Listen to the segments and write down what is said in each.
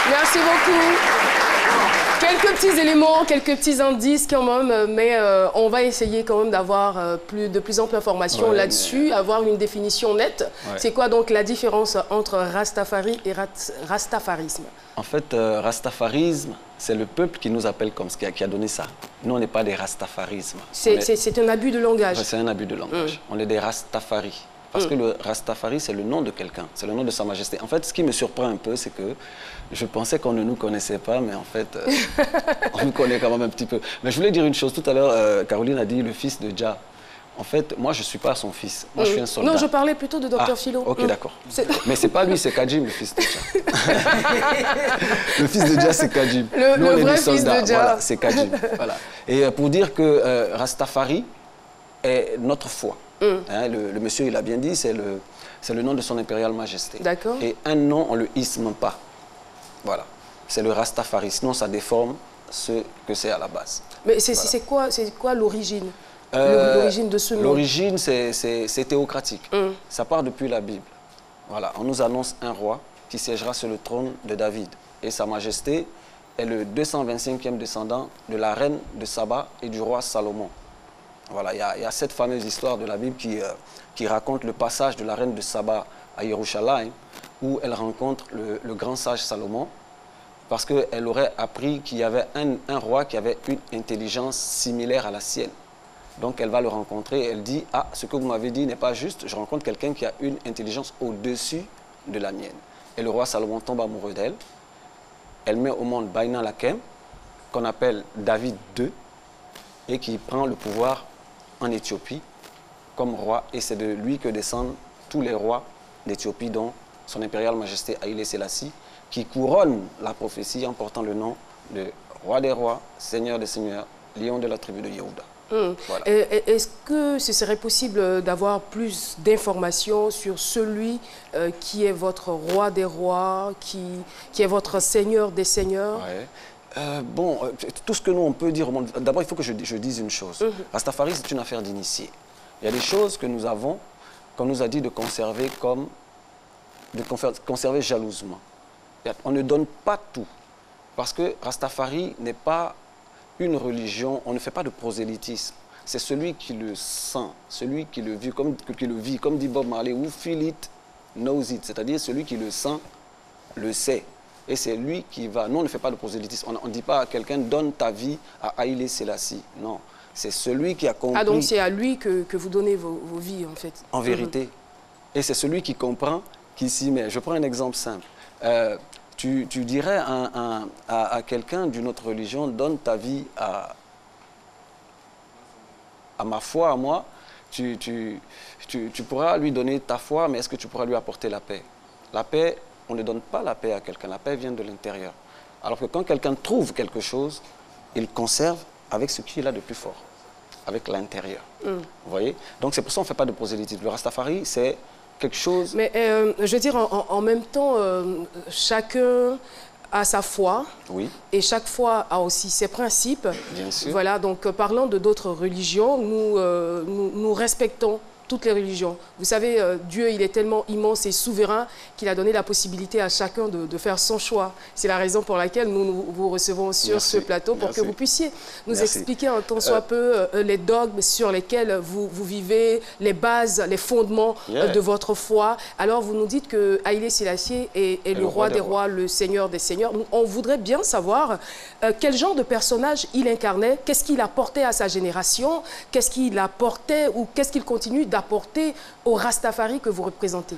Merci beaucoup. Quelques petits éléments, quelques petits indices quand même, mais on va essayer quand même d'avoir de plus amples informations là-dessus, avoir une définition nette. C'est quoi donc la différence entre Rastafari et Rastafarisme? En fait, Rastafarisme, c'est le peuple qui nous appelle comme ce qui a donné ça. Nous, on n'est pas des Rastafarismes. C'est un abus de langage. C'est un abus de langage. On est des Rastafari. Parce que le Rastafari, c'est le nom de quelqu'un, c'est le nom de Sa Majesté. En fait, ce qui me surprend un peu, c'est que je pensais qu'on ne nous connaissait pas, mais en fait, on nous connaît quand même un petit peu. Mais je voulais dire une chose. Tout à l'heure, Caroline a dit le fils de Jah. En fait, moi, je ne suis pas son fils. Moi, je suis un soldat. Non, je parlais plutôt de Dr Philo. Ok, d'accord. Mais ce n'est pas lui, c'est Kajim, le fils de Jah. Le fils de Jah, c'est Kajim. Le vrai fils de Jah. Voilà, c'est Kajim. Voilà. Et pour dire que Rastafari est notre foi. Hein, le monsieur, il a bien dit, c'est le nom de son impériale majesté. D'accord. Et un nom, on ne le isme pas. Voilà. C'est le Rastafari. Sinon, ça déforme ce que c'est à la base. Mais c'est quoi l'origine? L'origine de ce nom? L'origine, c'est théocratique. Ça part depuis la Bible. Voilà. On nous annonce un roi qui siégera sur le trône de David. Et Sa Majesté est le 225e descendant de la reine de Saba et du roi Salomon. Voilà, il y a cette fameuse histoire de la Bible qui raconte le passage de la reine de Saba à Yerushalayim, où elle rencontre le grand sage Salomon, parce qu'elle aurait appris qu'il y avait un roi qui avait une intelligence similaire à la sienne. Donc elle va le rencontrer et elle dit « Ah, ce que vous m'avez dit n'est pas juste, je rencontre quelqu'un qui a une intelligence au-dessus de la mienne. » Et le roi Salomon tombe amoureux d'elle. Elle met au monde Baïna Lakem, qu'on appelle David II, et qui prend le pouvoir en Éthiopie comme roi, et c'est de lui que descendent tous les rois d'Éthiopie, dont son impériale majesté Haïlé Sélassie, qui couronne la prophétie en portant le nom de roi des rois, seigneur des seigneurs, lion de la tribu de Yehuda. Voilà. Est-ce que ce serait possible d'avoir plus d'informations sur celui qui est votre roi des rois, qui est votre seigneur des seigneurs? Bon, tout ce que nous on peut dire au monde, d'abord il faut que je dise une chose. Rastafari, c'est une affaire d'initié. Il y a des choses que nous avons, qu'on nous a dit de conserver conserver jalousement. On ne donne pas tout. Parce que Rastafari n'est pas une religion, on ne fait pas de prosélytisme. C'est celui qui le sent, celui qui le vit, comme dit Bob Marley, who feel it, knows it. C'est-à-dire celui qui le sent, le sait. Et c'est lui qui va. Nous, on ne fait pas de prosélytisme. On ne dit pas à quelqu'un, donne ta vie à Haïlé Sélassie. Non. C'est celui qui a compris. Ah, donc c'est à lui que vous donnez vos vies, en fait. En vérité. Et c'est celui qui comprend, qui s'y met. Je prends un exemple simple. Tu dirais à quelqu'un d'une autre religion, donne ta vie à ma foi, à moi. Tu pourras lui donner ta foi, mais est-ce que tu pourras lui apporter la paix? La paix, on ne donne pas la paix à quelqu'un. La paix vient de l'intérieur. Alors que quand quelqu'un trouve quelque chose, il conserve avec ce qu'il a de plus fort, avec l'intérieur. Vous voyez? Donc c'est pour ça qu'on ne fait pas de prosélytisme. Le Rastafari, c'est quelque chose... Mais je veux dire, en même temps, chacun a sa foi. Oui. Et chaque foi a aussi ses principes. Bien sûr. Voilà, donc parlant de d'autres religions, nous respectons toutes les religions. Vous savez, Dieu, il est tellement immense et souverain qu'il a donné la possibilité à chacun de faire son choix. C'est la raison pour laquelle nous vous recevons sur ce plateau pour que vous puissiez nous expliquer en tant soit peu les dogmes sur lesquels vous vivez, les bases, les fondements de votre foi. Alors, vous nous dites que Haïlé Sélassie est le roi des rois, le seigneur des seigneurs. On voudrait bien savoir quel genre de personnage il incarnait, qu'est-ce qu'il apportait à sa génération, qu'est-ce qu'il apportait ou qu'est-ce qu'il continue d'apporter au Rastafari que vous représentez.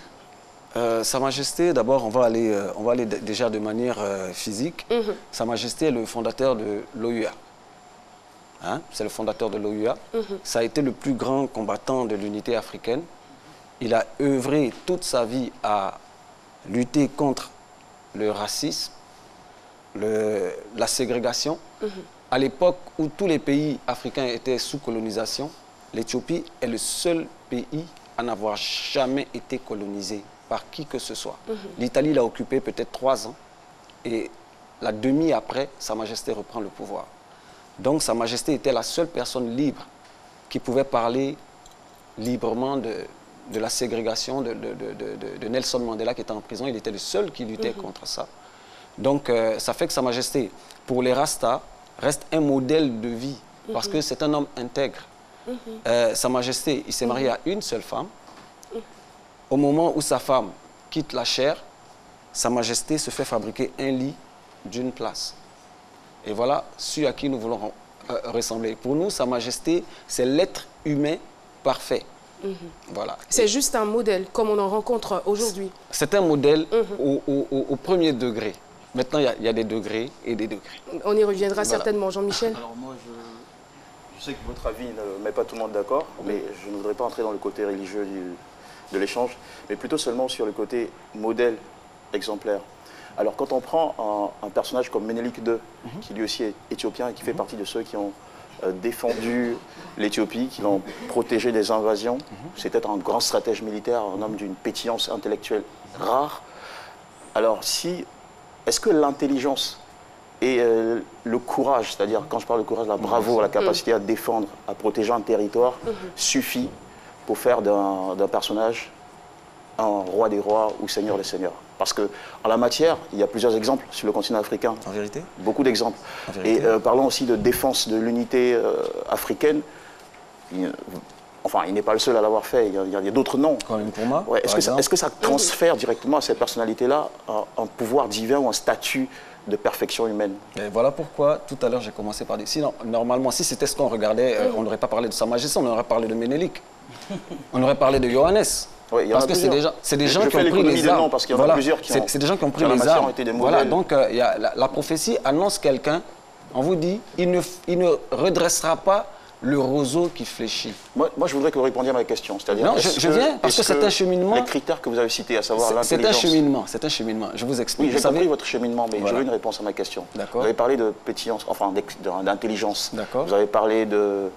Sa Majesté, d'abord, on va aller déjà de manière physique. Sa Majesté est le fondateur de l'OUA. Hein? C'est le fondateur de l'OUA. Ça a été le plus grand combattant de l'unité africaine. Il a œuvré toute sa vie à lutter contre le racisme, la ségrégation. À l'époque où tous les pays africains étaient sous colonisation, l'Éthiopie est le seul pays à n'avoir jamais été colonisé par qui que ce soit. L'Italie l'a occupé peut-être 3 ans et la demi après, Sa Majesté reprend le pouvoir. Donc Sa Majesté était la seule personne libre qui pouvait parler librement de la ségrégation de Nelson Mandela qui était en prison. Il était le seul qui luttait contre ça. Donc, ça fait que Sa Majesté, pour les Rastas, reste un modèle de vie parce que c'est un homme intègre. Sa Majesté, il s'est marié à une seule femme. Au moment où sa femme quitte la chair, Sa Majesté se fait fabriquer un lit d'une place. Et voilà celui à qui nous voulons ressembler. Pour nous, Sa Majesté, c'est l'être humain parfait. Voilà. C'est juste un modèle, comme on en rencontre aujourd'hui. C'est un modèle au premier degré. Maintenant, il y a des degrés et des degrés. On y reviendra certainement, Jean-Michel. Alors moi, je sais que votre avis ne met pas tout le monde d'accord, mais je ne voudrais pas entrer dans le côté religieux de l'échange, mais plutôt seulement sur le côté modèle exemplaire. Alors quand on prend un personnage comme Ménélik II, qui lui aussi est éthiopien et qui fait partie de ceux qui ont défendu l'Éthiopie, qui l'ont protégé des invasions, c'était un grand stratège militaire, un homme d'une pétillance intellectuelle rare. Alors est-ce que l'intelligence et le courage, c'est-à-dire quand je parle de courage, la bravoure, la capacité à défendre, à protéger un territoire, suffit pour faire d'un personnage un roi des rois ou seigneur des seigneurs? Parce qu'en la matière, il y a plusieurs exemples sur le continent africain. En vérité? Beaucoup d'exemples. Et parlons aussi de défense de l'unité africaine. Enfin, il n'est pas le seul à l'avoir fait, il y a d'autres noms. Comme Nkrumah, ouais, est-ce que ça transfère directement à ces personnalités-là un pouvoir divin ou un statut de perfection humaine? Et voilà pourquoi, tout à l'heure, j'ai commencé par dire... Sinon, normalement, si c'était ce qu'on regardait, on n'aurait pas parlé de Sa Majesté, on aurait parlé de Ménélik. On aurait parlé de Johannes. Oui, parce que c'est des gens qui ont pris les armes. Parce qu'il y en a plusieurs qui ont... C'est des gens qui ont pris les armes. Voilà, donc la prophétie annonce quelqu'un, on vous dit, il ne redressera pas le roseau qui fléchit. Moi, je voudrais que vous répondiez à ma question. Non, je viens, parce que c'est un cheminement. Les critères que vous avez cités, à savoir l'intelligence... C'est un cheminement, je vous explique. Oui, j'ai compris votre cheminement, mais je veux une réponse à ma question. Vous avez parlé de pétillance, enfin d'intelligence. Vous avez parlé de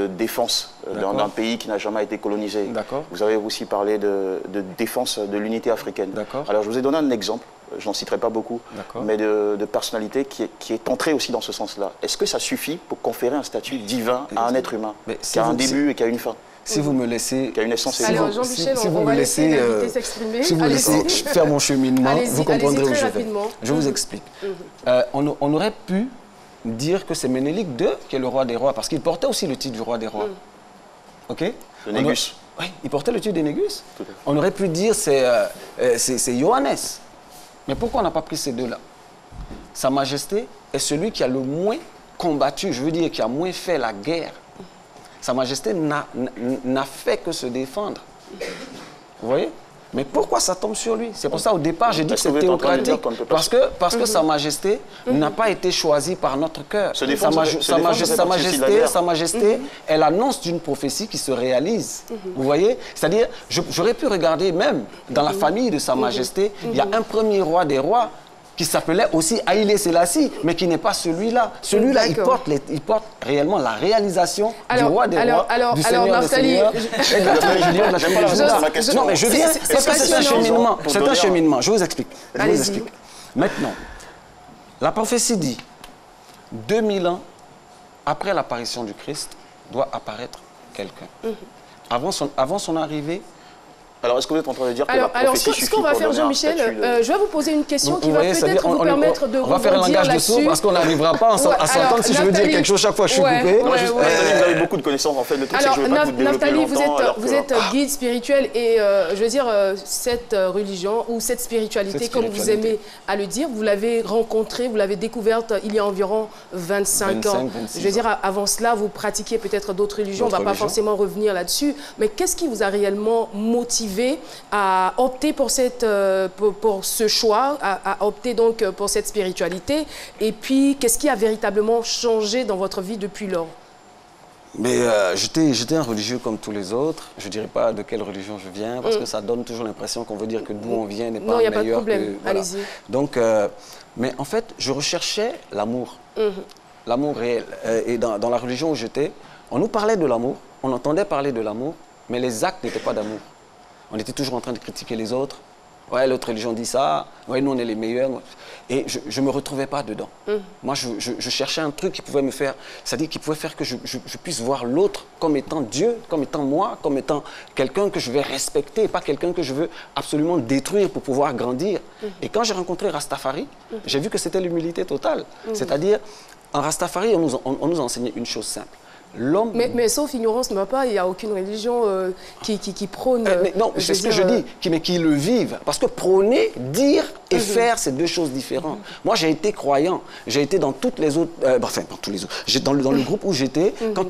défense d'un pays qui n'a jamais été colonisé. Vous avez aussi parlé de défense de l'unité africaine. Alors, je vous ai donné un exemple. Je n'en citerai pas beaucoup, mais de personnalité qui est entrée aussi dans ce sens-là. Est-ce que ça suffit pour conférer un statut divin à un être humain qui a un début et qui a une fin? Si vous me laissez... Qui a une essence et alors, Jean-Michel, on va laisser l'invité s'exprimer. Si vous me laissez faire mon cheminement, vous comprendrez où je vais. Rapidement. Je vous explique. On aurait pu dire que c'est Ménélik II qui est le roi des rois, parce qu'il portait aussi le titre du roi des rois. OK? Le Négus. Oui, il portait le titre de Négus. On aurait pu dire c'est Johannes. Mais pourquoi on n'a pas pris ces deux-là? Sa Majesté est celui qui a le moins combattu, je veux dire, qui a moins fait la guerre. Sa Majesté n'a fait que se défendre. Vous voyez? Mais pourquoi ça tombe sur lui? C'est pour ça, au départ, j'ai dit que c'est théocratique. Parce que Sa Majesté n'a pas été choisie par notre cœur. Sa Majesté est l'annonce d'une prophétie qui se réalise. Vous voyez? C'est-à-dire, j'aurais pu regarder même dans la famille de Sa Majesté, il y a un premier roi des rois qui s'appelait aussi Haïlé Sélassie, mais qui n'est pas celui-là. Celui-là, il porte réellement la réalisation du roi des rois, du Seigneur des seigneurs, et de la tribu de Juda. Non, mais je viens, parce que c'est un cheminement. C'est un cheminement, je vous explique. Maintenant, la prophétie dit, 2000 ans après l'apparition du Christ, doit apparaître quelqu'un. Avant son arrivée, alors, est-ce que vous êtes en train de dire que la prophétie suffit ce qu'on va faire, Jean-Michel, je vais vous poser une question qui va peut-être vous permettre de rebondir là-dessus. On va faire un langage de sourd parce qu'on n'arrivera pas à s'entendre si je veux dire quelque chose chaque fois je suis coupé. Vous avez beaucoup de connaissances en fait. Le truc, c'est que je ne veux pas vous développer longtemps. Vous êtes guide spirituel et je veux dire, cette religion ou cette spiritualité, comme vous aimez à le dire, vous l'avez rencontrée, vous l'avez découverte il y a environ 25 ans. Je veux dire, avant cela, vous pratiquiez peut-être d'autres religions, on ne va pas forcément revenir là-dessus. Mais qu'est-ce qui vous a réellement motivé à opter pour ce choix, à opter donc pour cette spiritualité? Et puis, qu'est-ce qui a véritablement changé dans votre vie depuis lors? Mais j'étais un religieux comme tous les autres. Je ne dirais pas de quelle religion je viens, parce que ça donne toujours l'impression qu'on veut dire que d'où on vient n'est pas meilleur. Non, il n'y a pas de problème, allez-y. Donc, mais en fait, je recherchais l'amour. L'amour réel. Et dans la religion où j'étais, on nous parlait de l'amour, on entendait parler de l'amour, mais les actes n'étaient pas d'amour. On était toujours en train de critiquer les autres, ouais, l'autre religion dit ça, ouais, nous on est les meilleurs. Et je ne me retrouvais pas dedans. Moi, je cherchais un truc qui pouvait me faire, c'est-à-dire qui pouvait faire que je puisse voir l'autre comme étant Dieu, comme étant moi, comme étant quelqu'un que je vais respecter, pas quelqu'un que je veux absolument détruire pour pouvoir grandir. Et quand j'ai rencontré Rastafari, j'ai vu que c'était l'humilité totale. C'est-à-dire, en Rastafari, on nous a enseigné une chose simple. L'homme... Mais sauf ignorance ne va pas, il n'y a aucune religion qui prône... non, c'est ce que je dis, mais qui le vivent. Parce que prôner, dire et faire, c'est deux choses différentes. Moi, j'ai été croyant. J'ai été dans toutes les autres... enfin, dans tous les autres. Dans le groupe où j'étais, quand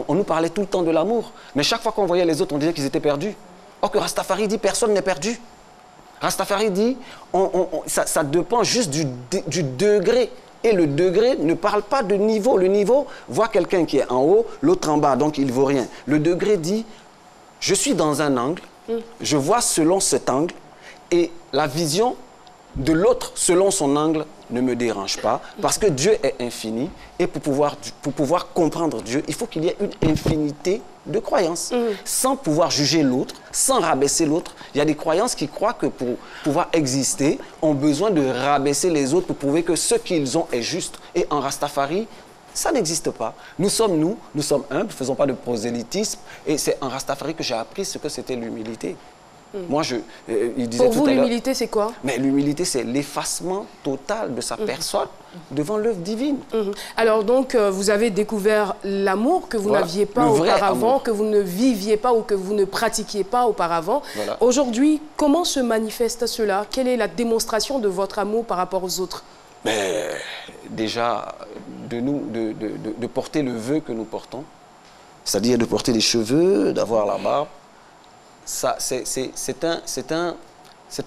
on nous parlait tout le temps de l'amour. Mais chaque fois qu'on voyait les autres, on disait qu'ils étaient perdus. Or que Rastafari dit, personne n'est perdu. Rastafari dit, ça dépend juste du degré. Et le degré ne parle pas de niveau. Le niveau voit quelqu'un qui est en haut, l'autre en bas, donc il ne vaut rien. Le degré dit, je suis dans un angle, je vois selon cet angle, et la vision de l'autre selon son angle ne me dérange pas, parce que Dieu est infini, et pour pouvoir comprendre Dieu, il faut qu'il y ait une infinité de croyances, sans pouvoir juger l'autre, sans rabaisser l'autre. Il y a des croyances qui croient que pour pouvoir exister, ont besoin de rabaisser les autres pour prouver que ce qu'ils ont est juste. Et en Rastafari, ça n'existe pas. Nous sommes humbles, ne faisons pas de prosélytisme, et c'est en Rastafari que j'ai appris ce que c'était l'humilité. Moi, il disait pour vous, l'humilité, c'est quoi? Mais l'humilité, c'est l'effacement total de sa personne devant l'œuvre divine. Alors donc, vous avez découvert l'amour que vous n'aviez pas auparavant, que vous ne viviez pas ou que vous ne pratiquiez pas auparavant. Voilà. Aujourd'hui, comment se manifeste cela? Quelle est la démonstration de votre amour par rapport aux autres? Déjà, de porter le vœu que nous portons, c'est-à-dire de porter les cheveux, d'avoir la barbe. C'est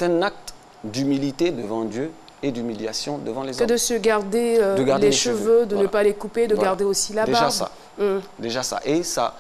un acte d'humilité devant Dieu et d'humiliation devant les hommes. Que de se garder, les cheveux, de ne pas les couper, de garder aussi la barbe. Déjà ça. Déjà ça. Et ça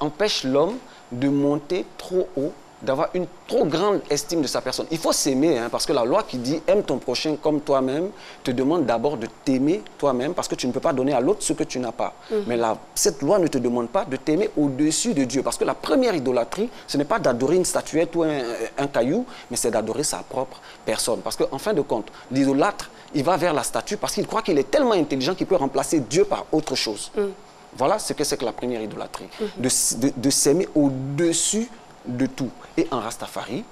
empêche l'homme de monter trop haut, d'avoir une trop grande estime de sa personne. Il faut s'aimer, hein, parce que la loi qui dit « aime ton prochain comme toi-même » te demande d'abord de t'aimer toi-même, parce que tu ne peux pas donner à l'autre ce que tu n'as pas. Mais cette loi ne te demande pas de t'aimer au-dessus de Dieu, parce que la première idolâtrie, ce n'est pas d'adorer une statuette ou un caillou, mais c'est d'adorer sa propre personne. Parce qu'en fin de compte, l'idolâtre, il va vers la statue parce qu'il croit qu'il est tellement intelligent qu'il peut remplacer Dieu par autre chose. Voilà ce que c'est que la première idolâtrie, de s'aimer au-dessus de tout. Et en Rastafari,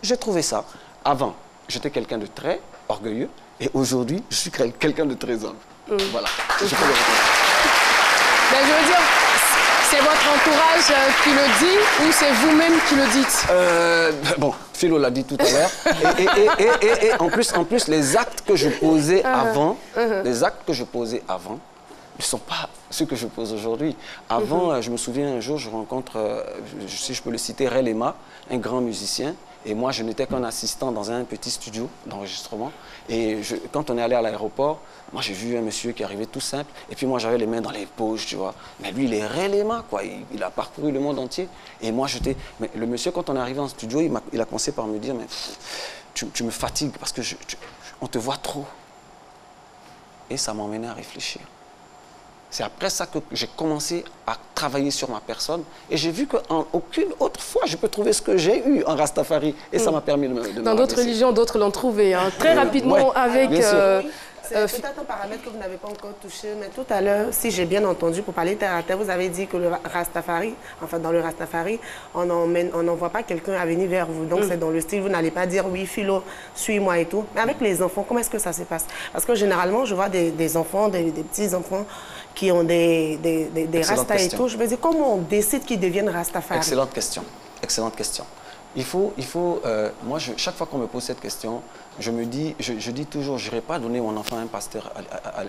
j'ai trouvé ça. Avant, j'étais quelqu'un de très orgueilleux et aujourd'hui, je suis quelqu'un de très humble. Voilà. Je veux dire, c'est votre entourage qui le dit ou c'est vous-même qui le dites? Bon, Philo l'a dit tout à l'heure. Et en plus, les actes que je posais avant, ne sont pas ceux que je pose aujourd'hui. Avant, je me souviens un jour, je rencontre, si je peux le citer, Ray Lema, un grand musicien. Et moi, je n'étais qu'un assistant dans un petit studio d'enregistrement. Et quand on est allé à l'aéroport, moi, j'ai vu un monsieur qui arrivait tout simple. Et puis moi, j'avais les mains dans les poches, tu vois. Mais lui, il est Ray Lema, quoi. Il a parcouru le monde entier. Et moi, mais le monsieur, quand on est arrivé en studio, il a commencé par me dire, mais tu me fatigues parce que on te voit trop. Et ça m'a emmené à réfléchir. C'est après ça que j'ai commencé à travailler sur ma personne. Et j'ai vu qu'en aucune autre fois, je peux trouver ce que j'ai eu en Rastafari. Et ça m'a permis de me Dans d'autres religions, d'autres l'ont trouvé. Hein. Très rapidement, avec... C'est peut-être un paramètre que vous n'avez pas encore touché, mais tout à l'heure, si j'ai bien entendu, pour parler terre à terre, vous avez dit que le Rastafari, enfin dans le Rastafari, on n'envoie pas quelqu'un à venir vers vous. Donc c'est dans le style, vous n'allez pas dire oui, Philo, suis-moi et tout. Mais avec les enfants, comment est-ce que ça se passe? Parce que généralement, je vois des enfants, des petits-enfants qui ont des Rastas et tout. Je me dis, comment on décide qu'ils deviennent Rastafari? Excellente question. Excellente question. Moi, chaque fois qu'on me pose cette question, je dis toujours, je n'irai pas donner mon enfant à un pasteur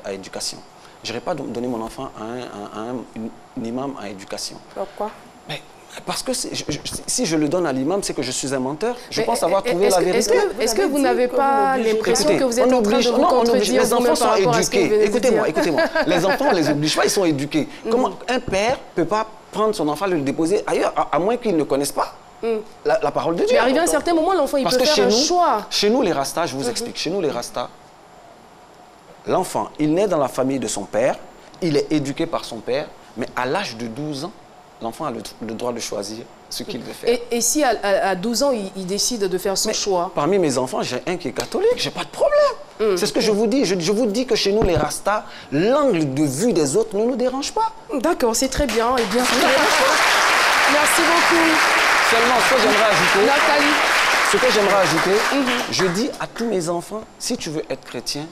à éducation. Je n'irai pas donner mon enfant à un imam à éducation. Pourquoi? Parce que si je le donne à l'imam, c'est que je suis un menteur. Je pense avoir trouvé la vérité. Est-ce que vous n'avez pas l'impression que vous êtes en train de vous contredire? Les enfants sont éduqués. Écoutez-moi. Les enfants, on ne les oblige pas, ils sont éduqués. Comment un père ne peut pas prendre son enfant et le déposer ailleurs, à moins qu'il ne connaisse pas la parole de Dieu? Mais arrivé à un certain moment, l'enfant, il peut faire un choix. Chez nous, les Rastas, je vous explique. Chez nous, les Rastas, l'enfant, il naît dans la famille de son père, il est éduqué par son père, mais à l'âge de 12 ans, l'enfant a le droit de choisir ce qu'il veut faire. Et si à 12 ans, il décide de faire son choix? Parmi mes enfants, j'ai un qui est catholique, j'ai pas de problème. C'est ce que je vous dis. Je vous dis que chez nous, les Rastas, l'angle de vue des autres ne nous dérange pas. D'accord, c'est très bien. Eh bien, merci beaucoup. Seulement, ce que j'aimerais ajouter... Nathalie. Ce que j'aimerais ajouter, je dis à tous mes enfants, si tu veux être chrétien,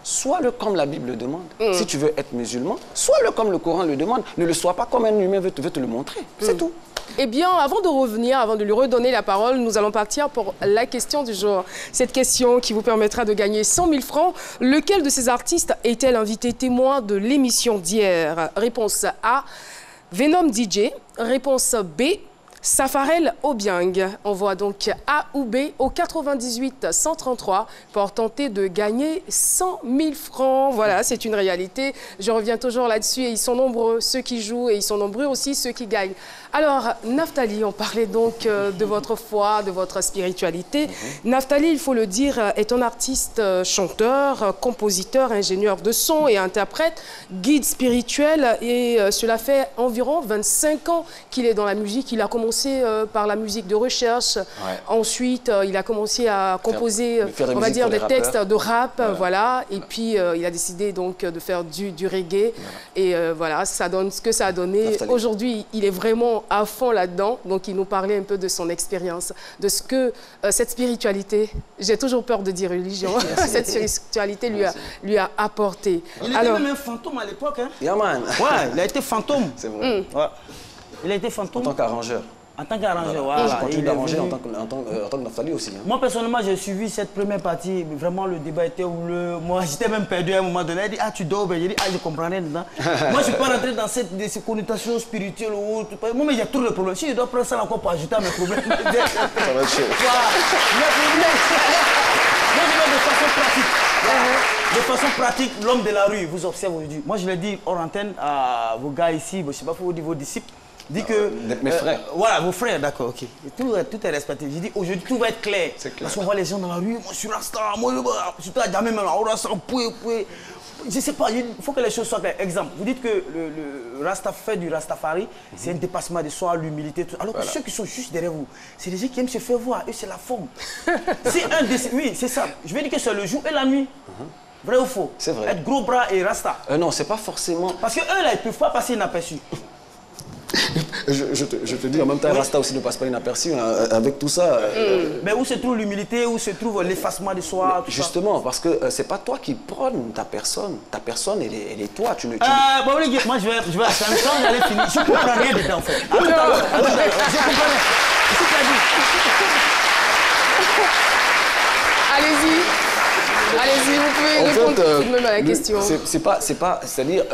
sois-le comme la Bible le demande. Si tu veux être musulman, sois-le comme le Coran le demande. Ne le sois pas comme un humain veut te le montrer. C'est tout. Eh bien, avant de revenir, avant de lui redonner la parole, nous allons partir pour la question du jour. Cette question qui vous permettra de gagner 100 000 francs. Lequel de ces artistes est-elle invité témoin de l'émission d'hier? Réponse A, Venom DJ. Réponse B, Safarel Obiang. Envoie donc A ou B au 98 133 pour tenter de gagner 100 000 francs. Voilà, c'est une réalité. Je reviens toujours là-dessus et ils sont nombreux ceux qui jouent et ils sont nombreux aussi ceux qui gagnent. Alors, Naftali, on parlait donc de votre foi, de votre spiritualité. Naftali, il faut le dire, est un artiste, chanteur, compositeur, ingénieur de son et interprète, guide spirituel. Et cela fait environ 25 ans qu'il est dans la musique. Il a commencé par la musique de recherche. Ouais. Ensuite, il a commencé à composer, on va dire, des textes de rap. Voilà. Et puis, il a décidé donc de faire du reggae. Et voilà, ça donne ce que ça a donné. Aujourd'hui, il est vraiment à fond là-dedans. Donc, il nous parlait un peu de son expérience, de ce que cette spiritualité, j'ai toujours peur de dire religion, cette spiritualité lui a apporté. Il était même un fantôme à l'époque. Hein? Yeah, man. Ouais, il a été fantôme. C'est vrai. Ouais. Il a été fantôme. En tant qu'arrangeur. En tant qu'arrangeur, voilà. Je continue d'arranger en tant que Naftali aussi. Hein. Moi, personnellement, j'ai suivi cette première partie. Vraiment, le débat était houleux. Moi, j'étais même perdu à un moment donné. Il dit, ah, tu dors. J'ai dit, ah, je comprends rien dedans. Moi, je ne suis pas rentré dans ces connotations spirituelles ou autres. Moi, mais j'ai trop de problèmes. Si je dois prendre ça encore pour ajouter à mes problèmes. Ça va être chaud. Voilà. Moi, je vais de façon pratique. De façon pratique, l'homme de la rue vous observe aujourd'hui. Moi, je l'ai dit hors antenne à vos gars ici, je ne sais pas pour vous dire vos disciples. Dit que... mes frères. Voilà, vos frères, d'accord, ok. Tout est respecté. J'ai dit, aujourd'hui, tout va être clair. Parce qu'on voit les gens dans la rue, moi, je suis Rasta, moi, surtout à Djamé, même, Rasta, je ne sais pas, il faut que les choses soient claires. Exemple, vous dites que le Rasta fait du Rastafari, c'est un dépassement de soi, l'humilité, tout. Alors que ceux qui sont juste derrière vous, c'est des gens qui aiment se faire voir. Eux, c'est la forme. Oui, c'est ça. Je vais dire que c'est le jour et la nuit. Vrai ou faux? C'est vrai. Être gros bras et Rasta. Non, c'est pas forcément... Parce qu'eux, là, ils ne peuvent pas passer inaperçus. je te dis, en même temps, Rasta aussi ne passe pas inaperçu avec tout ça. Mais où se trouve l'humilité, où se trouve l'effacement de soi? Justement, parce que c'est pas toi qui prônes ta personne. Ta personne, elle est toi. Bon, les gars, moi, je vais à Samson, j'allais finir. Je ne comprends rien dedans, en fait. À tout à l'heure. Je comprends rien. Allez-y. Allez-y, vous pouvez répondre tout de même à la question. C'est-à-dire,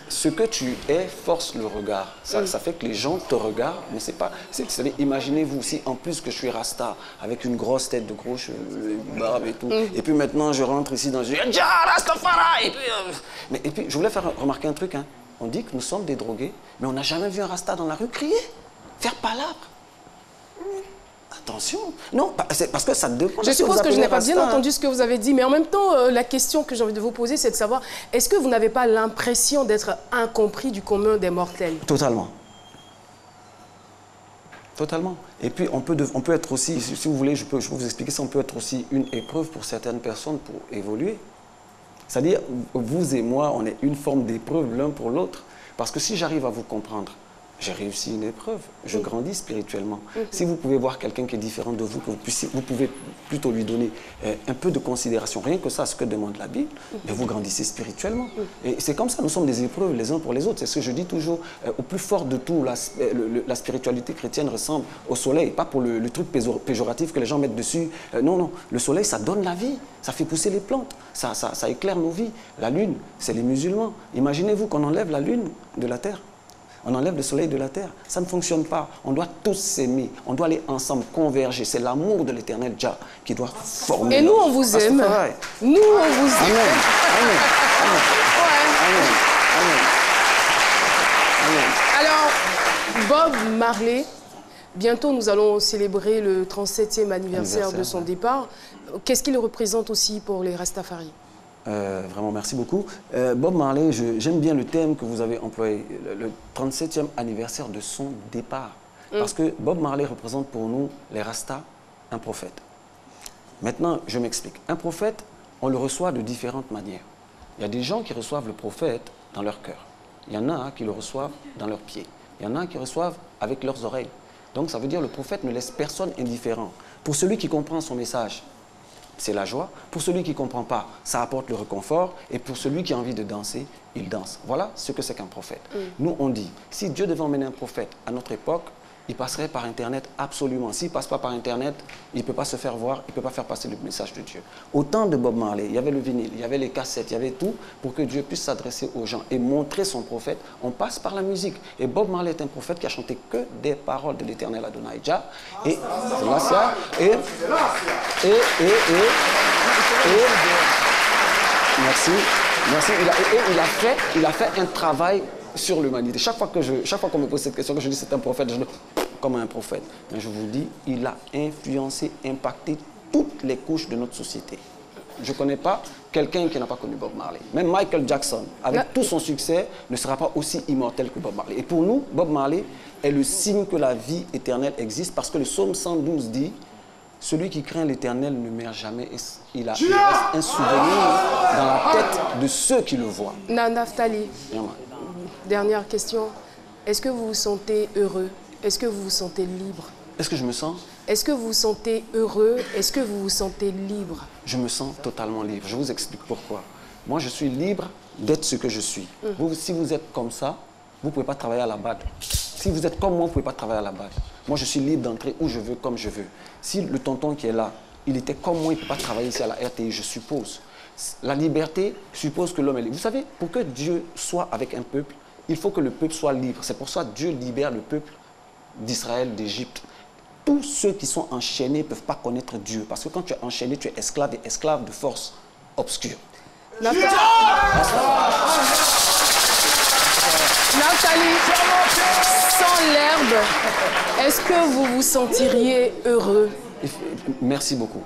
ce que tu es force le regard. Ça fait que les gens te regardent, mais c'est pas... C'est-à-dire, imaginez-vous, si en plus que je suis Rasta, avec une grosse tête de gros cheveux, barbe et tout, et puis maintenant je rentre ici dans... Rastafari et puis, je voulais faire remarquer un truc. Hein. On dit que nous sommes des drogués, mais on n'a jamais vu un Rasta dans la rue crier, faire palabre. Attention. Non, c'est parce que ça dépend. Je suppose que je n'ai pas bien entendu ce que vous avez dit, mais en même temps, la question que j'ai envie de vous poser, c'est de savoir, est-ce que vous n'avez pas l'impression d'être incompris du commun des mortels? Totalement. Totalement. Et puis, on peut être aussi, si vous voulez, je peux vous expliquer ça, on peut être aussi une épreuve pour certaines personnes pour évoluer. C'est-à-dire, vous et moi, on est une forme d'épreuve l'un pour l'autre. Parce que si j'arrive à vous comprendre, j'ai réussi une épreuve, je grandis spirituellement. Si vous pouvez voir quelqu'un qui est différent de vous, que vous pouvez plutôt lui donner un peu de considération, rien que ça, ce que demande la Bible, mais vous grandissez spirituellement. Et c'est comme ça, nous sommes des épreuves les uns pour les autres. C'est ce que je dis toujours, au plus fort de tout, la spiritualité chrétienne ressemble au soleil, pas pour le truc péjoratif que les gens mettent dessus. Non, non, le soleil, ça donne la vie, ça fait pousser les plantes, ça éclaire nos vies. La lune, c'est les musulmans. Imaginez-vous qu'on enlève la lune de la terre. On enlève le soleil de la terre. Ça ne fonctionne pas. On doit tous s'aimer. On doit aller ensemble, converger. C'est l'amour de l'éternel Jah qui doit former. Et nous, on vous aime. Nous, on vous aime. Amen. Amen. Amen. Amen. Alors, Bob Marley, bientôt nous allons célébrer le 37e anniversaire de son départ. Qu'est-ce qu'il représente aussi pour les Rastafari? Vraiment, merci beaucoup. Bob Marley, j'aime bien le thème que vous avez employé, le 37e anniversaire de son départ. Parce que Bob Marley représente pour nous, les Rastas, un prophète. Maintenant, je m'explique. Un prophète, on le reçoit de différentes manières. Il y a des gens qui reçoivent le prophète dans leur cœur. Il y en a qui le reçoivent dans leurs pieds. Il y en a qui reçoivent avec leurs oreilles. Donc ça veut dire que le prophète ne laisse personne indifférent. Pour celui qui comprend son message, c'est la joie. Pour celui qui ne comprend pas, ça apporte le réconfort. Et pour celui qui a envie de danser, il danse. Voilà ce que c'est qu'un prophète. Nous, on dit, si Dieu devait emmener un prophète à notre époque, il passerait par Internet absolument. S'il ne passe pas par Internet, il ne peut pas se faire voir, il ne peut pas faire passer le message de Dieu. Au temps de Bob Marley, il y avait le vinyle, il y avait les cassettes, il y avait tout pour que Dieu puisse s'adresser aux gens et montrer son prophète. On passe par la musique. Et Bob Marley est un prophète qui a chanté que des paroles de l'Éternel Adonai Jah. Et merci. Il a fait un travail sur l'humanité. Chaque fois qu'on me pose cette question, que je dis c'est un prophète, je dis comme un prophète. Mais je vous dis, il a influencé, impacté toutes les couches de notre société. Je ne connais pas quelqu'un qui n'a pas connu Bob Marley. Même Michael Jackson, avec tout son succès, ne sera pas aussi immortel que Bob Marley. Et pour nous, Bob Marley est le signe que la vie éternelle existe parce que le psaume 112 dit « Celui qui craint l'éternel ne meurt jamais. » Il reste un souvenir dans la tête de ceux qui le voient. Naftali. Dernière question. Est-ce que vous vous sentez heureux? Est-ce que vous vous sentez libre? Est-ce que je me sens? Est-ce que vous vous sentez heureux? Est-ce que vous vous sentez libre? Je me sens totalement libre. Je vous explique pourquoi. Moi, je suis libre d'être ce que je suis. Vous, si vous êtes comme ça, vous ne pouvez pas travailler à la BAD. Si vous êtes comme moi, vous ne pouvez pas travailler à la BAD. Moi, je suis libre d'entrer où je veux, comme je veux. Si le tonton qui est là, il était comme moi, il ne peut pas travailler ici à la RTI, je suppose. La liberté suppose que l'homme est libre. Vous savez, pour que Dieu soit avec un peuple, il faut que le peuple soit libre. C'est pour ça que Dieu libère le peuple d'Israël, d'Égypte. Tous ceux qui sont enchaînés ne peuvent pas connaître Dieu. Parce que quand tu es enchaîné, tu es esclave et esclave de force obscure. Nathalie, sans l'herbe, est-ce que vous vous sentiriez heureux? Merci beaucoup.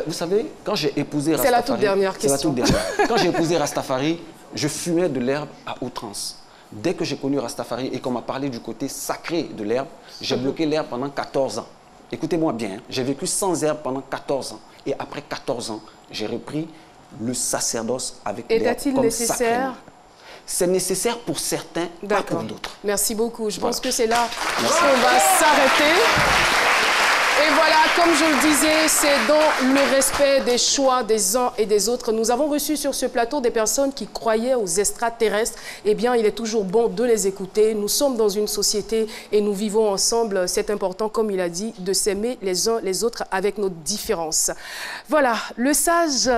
Vous savez, quand j'ai épousé Rastafari... C'est la toute dernière question. C'est la toute dernière. Quand j'ai épousé Rastafari, je fumais de l'herbe à outrance. Dès que j'ai connu Rastafari et qu'on m'a parlé du côté sacré de l'herbe, j'ai bloqué l'herbe pendant 14 ans. Écoutez-moi bien, j'ai vécu sans herbe pendant 14 ans. Et après 14 ans, j'ai repris le sacerdoce avec l'herbe comme sacrement. C'est nécessaire pour certains, pas pour d'autres. Merci beaucoup. Je pense que c'est là qu'on va s'arrêter. Et voilà, comme je le disais, c'est dans le respect des choix des uns et des autres. Nous avons reçu sur ce plateau des personnes qui croyaient aux extraterrestres. Eh bien, il est toujours bon de les écouter. Nous sommes dans une société et nous vivons ensemble. C'est important, comme il a dit, de s'aimer les uns les autres avec nos différences. Voilà, le sage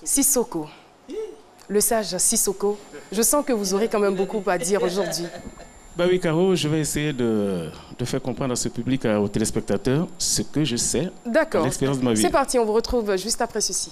Sissoko. Le sage Sissoko. Je sens que vous aurez quand même beaucoup à dire aujourd'hui. Bah oui, Caro, je vais essayer de faire comprendre à ce public, aux téléspectateurs, ce que je sais. D'accord. L'expérience de ma vie. C'est parti, on vous retrouve juste après ceci.